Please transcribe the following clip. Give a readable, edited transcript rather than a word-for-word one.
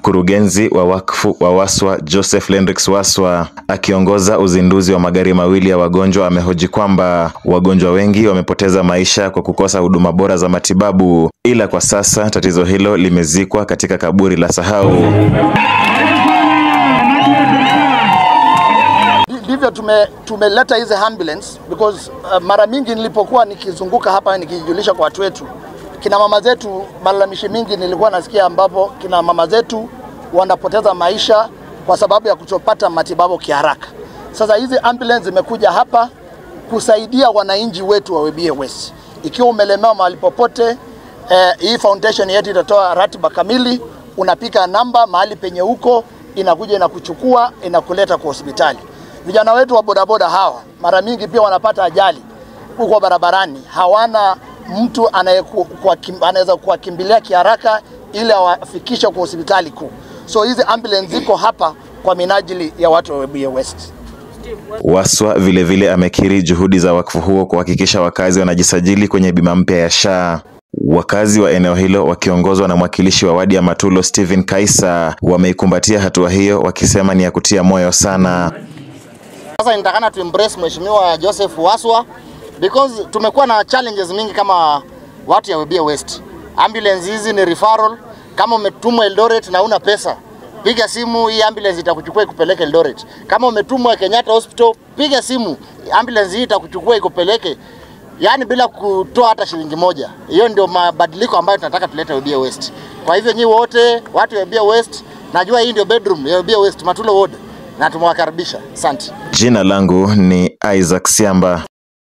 Mkurugenzi wa wakfu wa Waswa Joseph Lendrix Waswa akiongoza uzinduzi wa magari mawili ya wagonjwa amehoji kwamba wagonjwa wengi wamepoteza maisha kwa kukosa huduma bora za matibabu, ila kwa sasa tatizo hilo limezikwa katika kaburi la sahau. Ndivyo tumeleta hizi ambulance because mara mingi nilipokuwa nikizunguka hapa nikijulisha kwa watu wetu, kina mama zetu, malalamishi mingi nilikuwa nasikia ambapo kina mama zetu wanapoteza maisha kwa sababu ya kutopata matibabu kiharaka. Sasa hizi ambulance zimekuja hapa kusaidia wananchi wetu wa Webuye West. Ikiwa umelemewa mahali popote, hii foundation yetu itatoa ratiba kamili, unapika namba mahali penye huko, inakuja inakuchukua, inakuleta kwa hospitali. Vijana wetu wa bodaboda hawa mara mingi pia wanapata ajali huko barabarani, hawana mtu anaweza kuwakimbilia kiharaka ili awafikishe kwa hospitali kuu. So hizi ambulance ziko hapa kwa minajili ya watu wa Webuye West. Waswa vile amekiri juhudi za wakfu huo kuhakikisha wakazi wanajisajili kwenye bima mpya ya SHA. Wakazi wa eneo hilo wakiongozwa na mwakilishi wa wadi ya Matulo Stephen Kaisa wameikumbatia hatua hiyo wakisema ni ya kutia moyo sana. Sasa nitakana tu embrace Mheshimiwa Joseph Waswa because tumekuwa na challenges mingi kama watu ya Webuye West. Ambulance hizi ni referral, kama umetumwa Eldoret na una pesa, piga simu, hii ambulance itakuchukua ikupeleke Eldoret. Kama umetumwa Kenyatta Hospital, piga simu, ambulance hii itakuchukua ikupeleke, yani bila kutoa hata shilingi moja. Hiyo ndio mabadiliko ambayo tunataka tulete Webuye West. Kwa hivyo nyinyi wote watu wa Webuye West, najua hii ndio bedroom ya Webuye West Matulo Ward na tumewakaribisha. Asante. Jina langu ni Isaac Siamba.